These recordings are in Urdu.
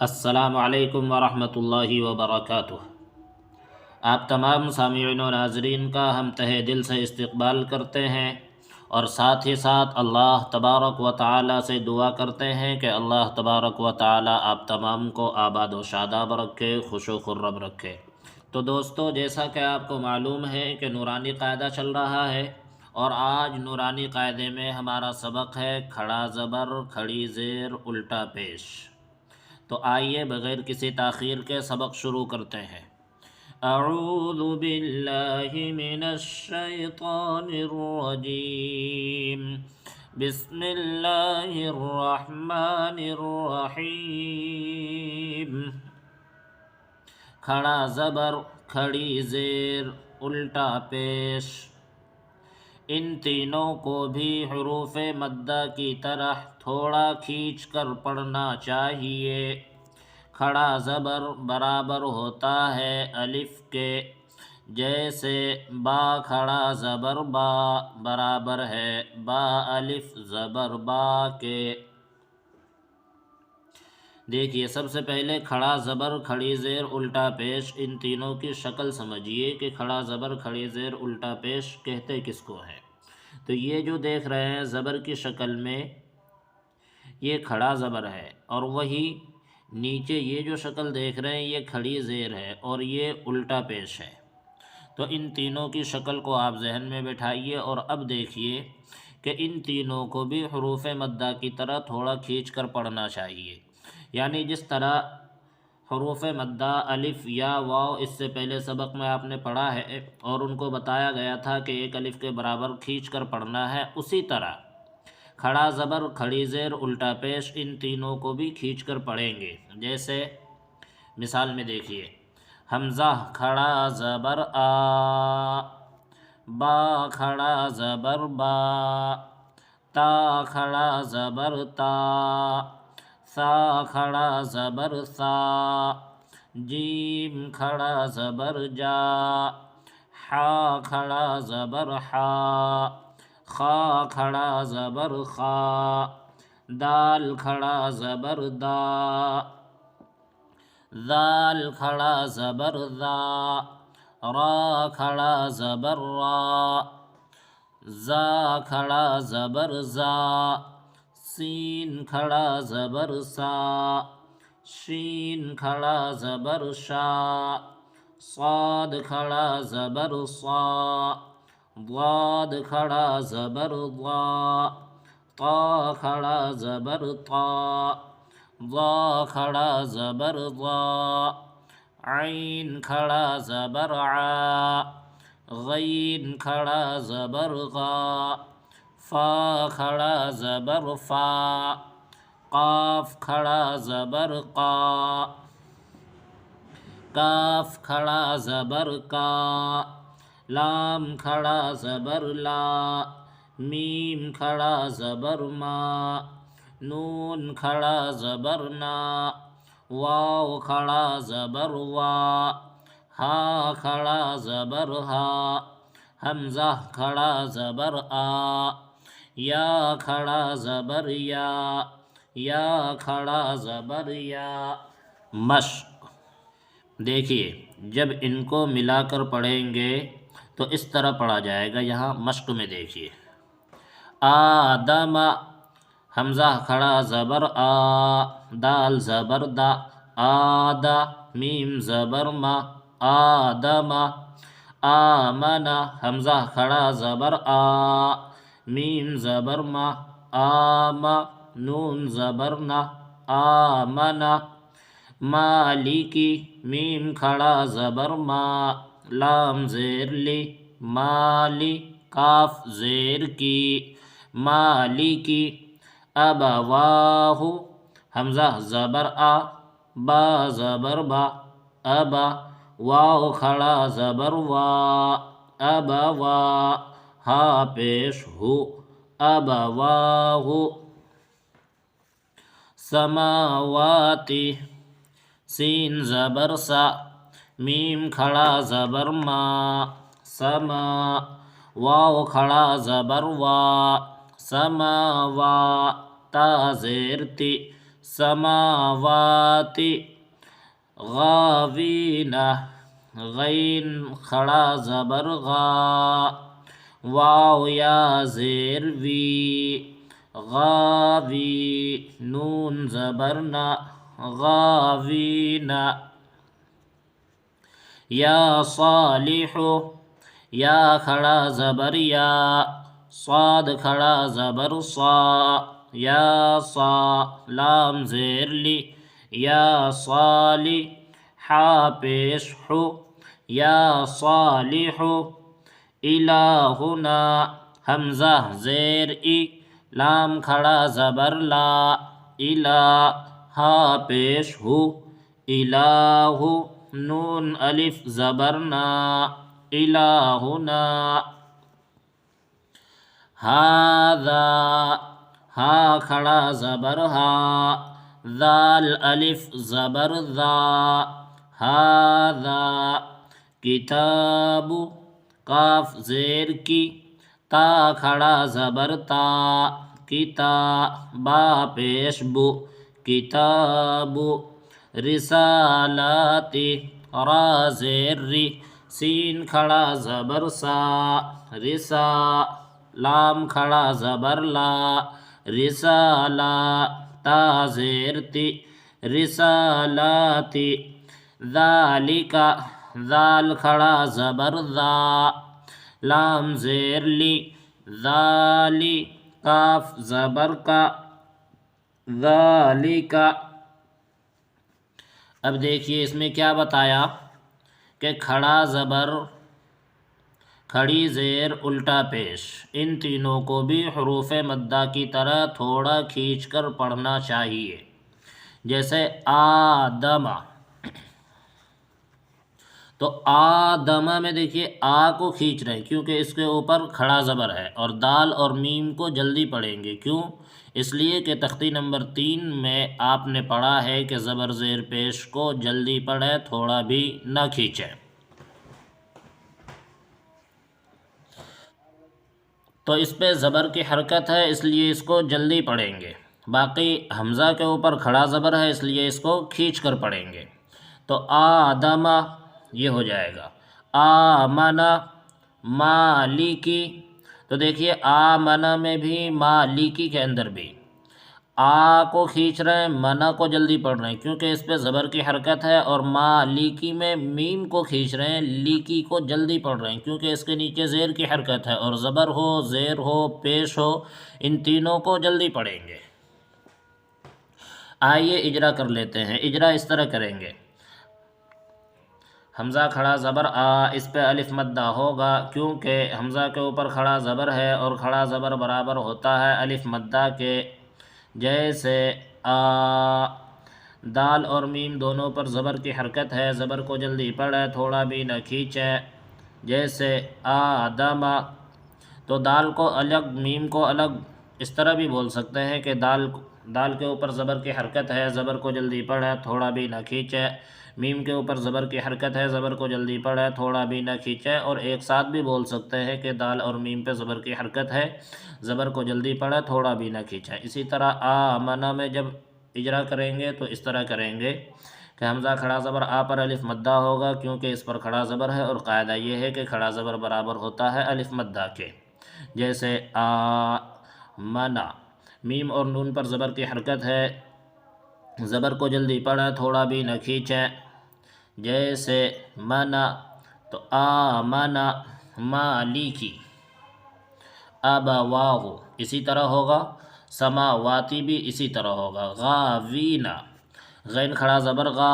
السلام علیکم ورحمۃ اللہ وبرکاتہ۔ آپ تمام سامعین و ناظرین کا ہم تہہ دل سے استقبال کرتے ہیں اور ساتھ ہی ساتھ اللہ تبارک و تعالی سے دعا کرتے ہیں کہ اللہ تبارک و تعالی آپ تمام کو آباد و شاداب رکھے، خوش و خرم رکھے۔ تو دوستو، جیسا کہ آپ کو معلوم ہے کہ نورانی قاعدہ چل رہا ہے، اور آج نورانی قاعدے میں ہمارا سبق ہے کھڑا زبر، کھڑی زیر، الٹا پیش۔ تو آئیے بغیر کسی تاخیر کے سبق شروع کرتے ہیں۔ اعوذ باللہ من الشیطان الرجیم، بسم اللہ الرحمن الرحیم۔ کھڑا زبر، کھڑی زیر، الٹا پیش، ان تینوں کو بھی حروف مدہ کی طرح تھوڑا کھینچ کر پڑھنا چاہیے۔ کھڑا زبر برابر ہوتا ہے الف کے، جیسے با کھڑا زبر با برابر ہے با الف زبر با کے۔ دیکھیے، سب سے پہلے کھڑا زبر، کھڑی زیر، الٹا پیش، ان تینوں کی شکل سمجھیے کہ کھڑا زبر، کھڑی زیر، الٹا پیش کہتے کس کو ہیں۔ تو یہ جو دیکھ رہے ہیں زبر کی شکل میں، یہ کھڑا زبر ہے، اور وہی نیچے یہ جو شکل دیکھ رہے ہیں یہ کھڑی زیر ہے اور یہ الٹا پیش ہے۔ تو ان تینوں کی شکل کو آپ ذہن میں بٹھائیے، اور اب دیکھیے کہ ان تینوں کو بھی حروف مدہ کی طرح تھوڑا کھینچ کر پڑھنا چاہیے۔ یعنی جس طرح حروف مدہ الف یا واو اس سے پہلے سبق میں آپ نے پڑھا ہے اور ان کو بتایا گیا تھا کہ ایک الف کے برابر کھینچ کر پڑھنا ہے، اسی طرح کھڑا زبر، کھڑی زیر، الٹا پیش، ان تینوں کو بھی کھینچ کر پڑھیں گے۔ جیسے مثال میں دیکھیے، حمزہ کھڑا زبر آ، با کھڑا زبر با، تا کھڑا زبر تا، سا کھڑا زبر سا، جیم کھڑا زبر جا، حا کھڑا زبر حا، خا کھڑا زبر خا، دال کھڑا زبر دا، ذال کھڑا زبر ذا، را کھڑا زبر را، زا کھڑا زبر زا، سین کھڑا زبر سا، شین کھڑا زبر شا، صاد کھڑا زبر صا، ضاد کھڑا زبر ضا، طا کھڑا زبر طا، ظا کھڑا زبر ظا، عین کھڑا زبر عا، غین کھڑا زبر غا، فا کھڑا زبر فا، قاف کھڑا زبر قا، کاف کھڑا زبر کا، لام کھڑا زبر لا، میم کھڑا زبر ما، نون کھڑا زبر نا، واو کھڑا زبر وا، ہا کھڑا زبر ہا، حمزہ کھڑا زبر آ، یا کھڑا زبر یا کھڑا زبر یا۔ مشق دیکھیے، جب ان کو ملا کر پڑھیں گے تو اس طرح پڑھا جائے گا۔ یہاں مشق میں دیکھیے، آدم حمزہ کھڑا زبر آ، دال زبر دا، آدا، میم زبر ما، آدم، آمن حمزہ کھڑا زبر آ، میم زبر ما، آم، نون زبر نا، آمن، مالکی میم کھڑا زبر ما، لام زیر لی، مالی، کاف زیر کی، مالکی، ابواہ حمزہ زبر آ، با زبر با، ابا، واو کھڑا زبر وا، ابوا، ہا پیش ہو، ابواہ، سماواتی سین زبر سا، میم کھڑا زبر ما، سما، واو کھڑا زبر وا، سما وا، تا زیر تی، سماواتی غاوینہ غین کھڑا زبر غا واو یا زیر وی غاوی نون زبر نا غاوینہ یا صالح یا کھڑا زبر یا صاد کھڑا زبر صا یا صا لام زیر لی یا صالح حا پیش حو یا صالح الہنا حمزہ زیر ای لام کھڑا زبر لا الہ ہا پیش ہو الہ نون الف زبر نا الہنا ہاذا ہا کھڑا زبر ہا ذال الف زبر ذا ہاذا کتاب قاف زیر کی تا کھڑا زبر تا کتا با پیش بو کتاب رسالاتی را زیر ری سین کھڑا زبر سا رسا لام کھڑا زبر لا رسالا تا زیر تی رسالاتی ذالکا ذال کھڑا زبر ذا لام زیر لی ذالی کاف زبر کا ذالکا۔ اب دیکھیے اس میں کیا بتایا کہ کھڑا زبر کھڑی زیر الٹا پیش ان تینوں کو بھی حروف مدہ کی طرح تھوڑا کھینچ کر پڑھنا چاہیے، جیسے آدم، تو آدمہ میں دیکھیے آ کو کھینچ رہے ہیں کیونکہ اس کے اوپر کھڑا زبر ہے، اور دال اور میم کو جلدی پڑھیں گے، کیوں؟ اس لیے کہ تختی نمبر 3 میں آپ نے پڑھا ہے کہ زبر زیر پیش کو جلدی پڑھے، تھوڑا بھی نہ کھینچے۔ تو اس پہ زبر کی حرکت ہے اس لیے اس کو جلدی پڑھیں گے، باقی حمزہ کے اوپر کھڑا زبر ہے اس لیے اس کو کھینچ کر پڑھیں گے۔ تو آدمہ یہ ہو جائے گا، آمنہ مالکی، تو دیکھیے آمنہ میں بھی مالکی کے اندر بھی آ کو کھینچ رہے ہیں، منع کو جلدی پڑھ رہے ہیں کیونکہ اس پہ زبر کی حرکت ہے، اور مالکی میں میم کو کھینچ رہے ہیں، لیکی کو جلدی پڑھ رہے ہیں کیونکہ اس کے نیچے زیر کی حرکت ہے، اور زبر ہو زیر ہو پیش ہو ان تینوں کو جلدی پڑھیں گے۔ آئیے اجرا کر لیتے ہیں، اجرا اس طرح کریں گے، حمزہ کھڑا زبر آ، اس پہ الف مدہ ہوگا کیونکہ حمزہ کے اوپر کھڑا زبر ہے اور کھڑا زبر برابر ہوتا ہے الف مدہ کے، جیسے آ۔ دال اور میم دونوں پر زبر کی حرکت ہے، زبر کو جلدی پڑھے، تھوڑا بھی نہ کھینچے، جیسے آدم۔ تو دال کو الگ میم کو الگ اس طرح بھی بول سکتے ہیں کہ دال کے اوپر زبر کی حرکت ہے، زبر کو جلدی پڑھے، تھوڑا بھی نہ کھینچے، میم کے اوپر زبر کی حرکت ہے، زبر کو جلدی پڑھے، تھوڑا بھی نہ کھینچے، اور ایک ساتھ بھی بول سکتے ہیں کہ دال اور میم پہ زبر کی حرکت ہے، زبر کو جلدی پڑھے، تھوڑا بھی نہ کھینچے۔ اسی طرح آمنہ میں جب اجرا کریں گے تو اس طرح کریں گے کہ حمزہ کھڑا زبر آ پر الف مدہ ہوگا کیونکہ اس پر کھڑا زبر ہے، اور قاعدہ یہ ہے کہ کھڑا زبر برابر ہوتا ہے الف مدہ کے، جیسے آمنہ۔ میم اور نون پر زبر کی حرکت ہے، زبر کو جلدی پڑھے، تھوڑا بھی نہ کھینچے، جیسے منع۔ تو آمنہ مالکی، ابواہ اسی طرح ہوگا، سماواتی بھی اسی طرح ہوگا، غاوینہ، غین کھڑا زبر غا،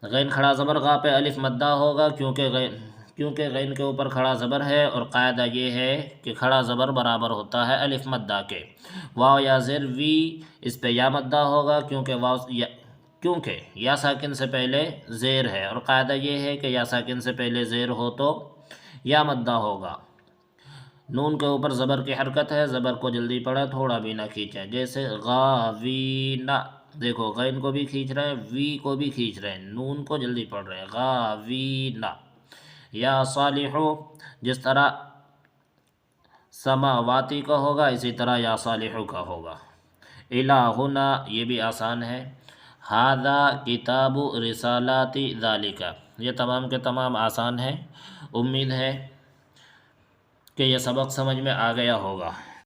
غین کھڑا زبر غا پہ الف مدہ ہوگا کیونکہ غین کے اوپر کھڑا زبر ہے، اور قاعدہ یہ ہے کہ کھڑا زبر برابر ہوتا ہے الف مدہ کے۔ واو یا زیر وی، اس پہ یا مدہ ہوگا کیونکہ یا ساکن سے پہلے زیر ہے، اور قاعدہ یہ ہے کہ یا ساکن سے پہلے زیر ہو تو یا مدہ ہوگا۔ نون کے اوپر زبر کی حرکت ہے، زبر کو جلدی پڑھے، تھوڑا بھی نہ کھینچے، جیسے غاوینہ، دیکھو غین کو بھی کھینچ رہے ہیں، وی کو بھی کھینچ رہے ہیں، نون کو جلدی پڑھ رہے ہیں، غاوینہ۔ یا صالحو، جس طرح سماواتی کا ہوگا اسی طرح یا صالحو کا ہوگا۔ الہنا یہ بھی آسان ہے، ھذا کتاب رسالاتی ذالکا یہ تمام کے تمام آسان ہیں۔ امید ہے کہ یہ سبق سمجھ میں آ گیا ہوگا۔